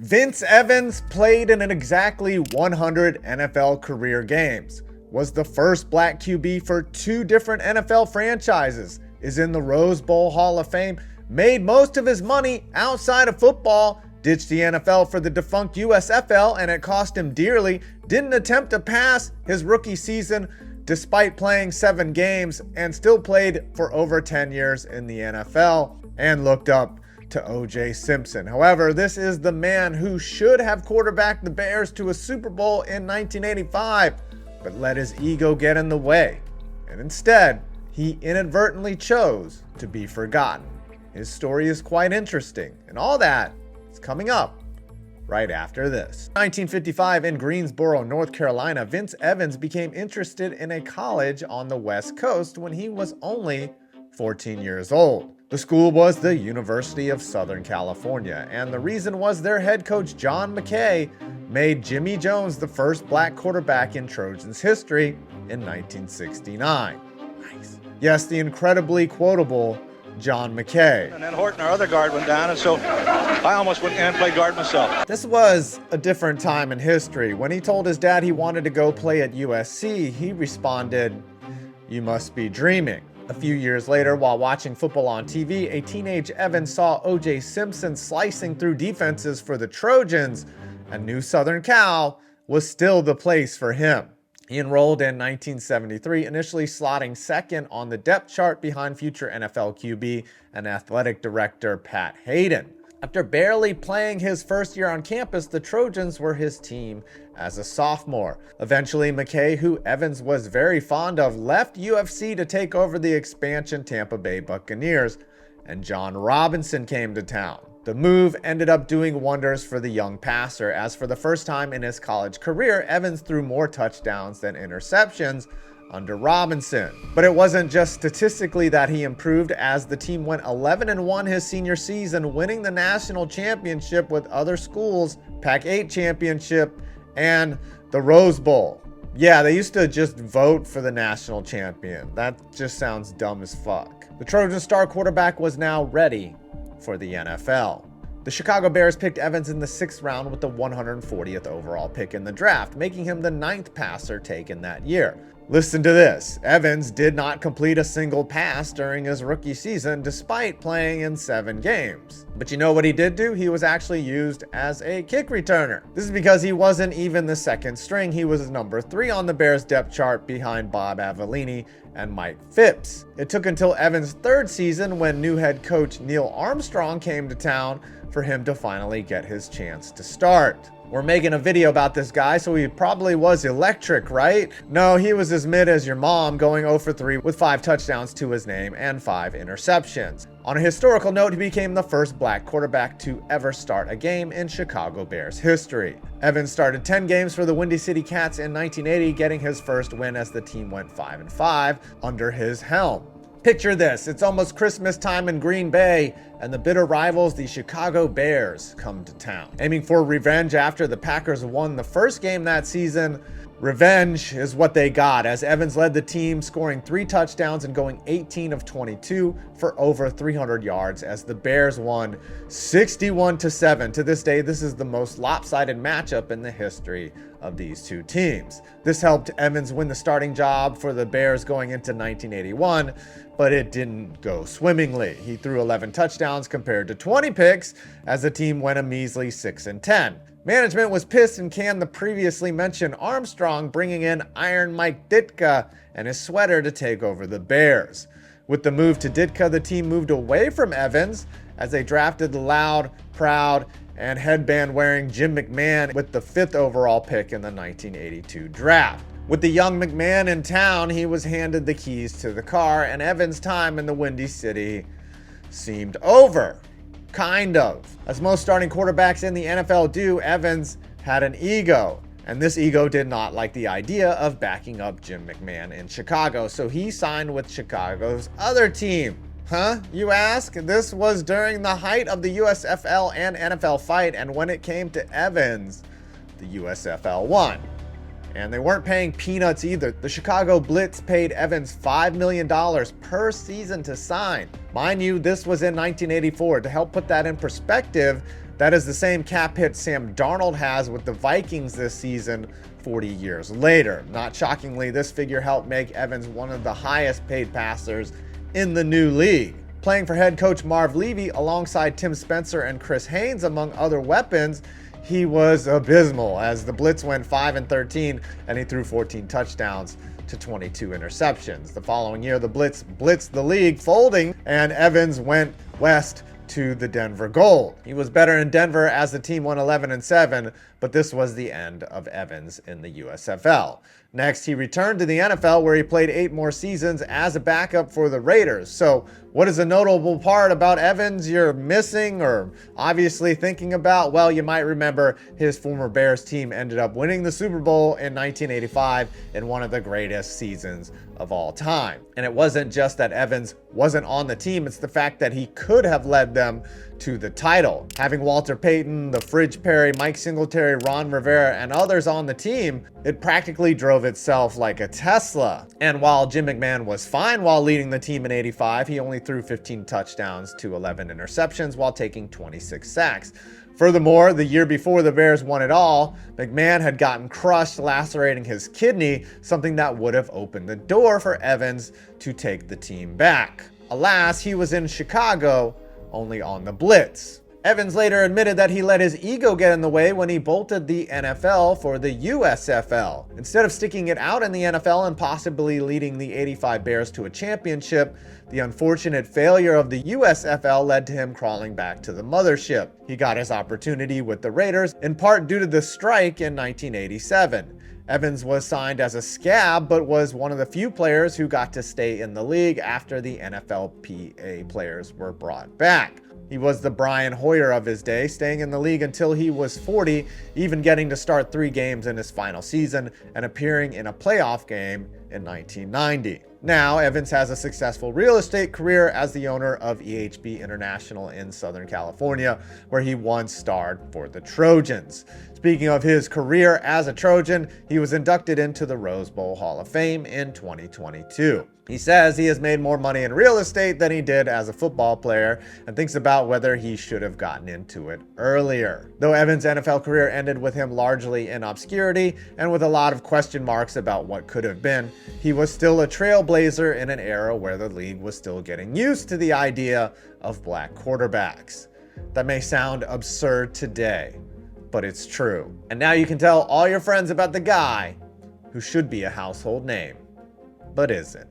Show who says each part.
Speaker 1: Vince Evans played in exactly 100 NFL career games, was the first black QB for 2 different NFL franchises, is in the Rose Bowl Hall of Fame, made most of his money outside of football, ditched the NFL for the defunct USFL, and it cost him dearly, didn't attempt to pass his rookie season despite playing 7 games, and still played for over 10 years in the NFL, and looked up to O.J. Simpson. However, this is the man who should have quarterbacked the Bears to a Super Bowl in 1985, but let his ego get in the way, and instead, he inadvertently chose to be forgotten. His story is quite interesting, and all that is coming up right after this. 1955 in Greensboro, North Carolina, Vince Evans became interested in a college on the West Coast when he was only 14 years old. The school was the University of Southern California, and the reason was their head coach John McKay made Jimmy Jones the first black quarterback in Trojans history in 1969. Nice. Yes, the incredibly quotable John McKay.
Speaker 2: And then Horton, our other guard, went down, and so I almost went in and played guard myself.
Speaker 1: This was a different time in history. When he told his dad he wanted to go play at USC, he responded, "You must be dreaming." A few years later, while watching football on TV, a teenage Evans saw O.J. Simpson slicing through defenses for the Trojans, and knew Southern Cal was still the place for him. He enrolled in 1973, initially slotting second on the depth chart behind future NFL QB and athletic director Pat Hayden. After barely playing his first year on campus, the Trojans were his team as a sophomore. Eventually, McKay, who Evans was very fond of, left UFC to take over the expansion Tampa Bay Buccaneers, and John Robinson came to town. The move ended up doing wonders for the young passer, as for the first time in his college career, Evans threw more touchdowns than interceptions under Robinson. But it wasn't just statistically that he improved, as the team went 11-1 his senior season, winning the national championship with other schools, Pac-8 championship, and the Rose Bowl. Yeah, they used to just vote for the national champion. That just sounds dumb as fuck. The Trojan star quarterback was now ready for the NFL. The Chicago Bears picked Evans in the 6th round with the 140th overall pick in the draft, making him the 9th passer taken that year. Listen to this. Evans did not complete a single pass during his rookie season, despite playing in 7 games. But you know what he did do? He was actually used as a kick returner. This is because he wasn't even the second string. He was number 3 on the Bears depth chart behind Bob Avellini and Mike Phipps. It took until Evans' 3rd season, when new head coach Neil Armstrong came to town, for him to finally get his chance to start. We're making a video about this guy, so he probably was electric, right? No, he was as mid as your mom, going 0 for 3 with 5 touchdowns to his name and 5 interceptions. On a historical note, he became the first black quarterback to ever start a game in Chicago Bears history. Evans started 10 games for the Windy City Cats in 1980, getting his first win as the team went 5-5 under his helm. Picture this, it's almost Christmas time in Green Bay, and the bitter rivals, the Chicago Bears, come to town. Aiming for revenge after the Packers won the first game that season, revenge is what they got, as Evans led the team, scoring 3 touchdowns and going 18 of 22 for over 300 yards as the Bears won 61-7. To this day, this is the most lopsided matchup in the history of these two teams. This helped Evans win the starting job for the Bears going into 1981, but it didn't go swimmingly. He threw 11 touchdowns compared to 20 picks as the team went a measly 6-10. Management was pissed and canned the previously mentioned Armstrong, bringing in Iron Mike Ditka and his sweater to take over the Bears. With the move to Ditka, the team moved away from Evans as they drafted the loud, proud, and headband-wearing Jim McMahon with the 5th overall pick in the 1982 draft. With the young McMahon in town, he was handed the keys to the car, and Evans' time in the Windy City seemed over. Kind of. As most starting quarterbacks in the NFL do, Evans had an ego, and this ego did not like the idea of backing up Jim McMahon in Chicago, so he signed with Chicago's other team. Huh, you ask? This was during the height of the USFL and NFL fight, and when it came to Evans, the USFL won. And they weren't paying peanuts either. The Chicago Blitz paid Evans $5 million per season to sign. Mind you, this was in 1984. To help put that in perspective, That is the same cap hit Sam Darnold has with the Vikings this season 40 years later. Not shockingly, this figure helped make Evans one of the highest paid passers in the new league. Playing for head coach Marv Levy alongside Tim Spencer and Chris Haynes among other weapons, he was abysmal as the Blitz went 5-13 and he threw 14 touchdowns to 22 interceptions. The following year, the Blitz blitzed the league, folding, and Evans went west to the Denver Gold. He was better in Denver as the team won 11-7, but this was the end of Evans in the USFL. Next, he returned to the NFL where he played 8 more seasons as a backup for the Raiders. So what is a notable part about Evans you're missing or obviously thinking about? Well, you might remember his former Bears team ended up winning the Super Bowl in 1985 in one of the greatest seasons of all time. And it wasn't just that Evans wasn't on the team, it's the fact that he could have led them to the title. Having Walter Payton, the Fridge Perry, Mike Singletary, Ron Rivera, and others on the team, it practically drove itself like a Tesla. And while Jim McMahon was fine while leading the team in '85, he only threw 15 touchdowns to 11 interceptions while taking 26 sacks. Furthermore, the year before the Bears won it all, McMahon had gotten crushed, lacerating his kidney, something that would have opened the door for Evans to take the team back. Alas, he was in Chicago, only on the Blitz. Evans later admitted that he let his ego get in the way when he bolted the NFL for the USFL. Instead of sticking it out in the NFL and possibly leading the '85 Bears to a championship, the unfortunate failure of the USFL led to him crawling back to the mothership. He got his opportunity with the Raiders, in part due to the strike in 1987. Evans was signed as a scab, but was one of the few players who got to stay in the league after the NFLPA players were brought back. He was the Brian Hoyer of his day, staying in the league until he was 40, even getting to start 3 games in his final season and appearing in a playoff game in 1990. Now, Evans has a successful real estate career as the owner of EHB International in Southern California, where he once starred for the Trojans. Speaking of his career as a Trojan, he was inducted into the Rose Bowl Hall of Fame in 2022. He says he has made more money in real estate than he did as a football player and thinks about whether he should have gotten into it earlier. Though Evans' NFL career ended with him largely in obscurity and with a lot of question marks about what could have been, he was still a trailblazer in an era where the league was still getting used to the idea of black quarterbacks. That may sound absurd today, but it's true. And now you can tell all your friends about the guy who should be a household name, but isn't.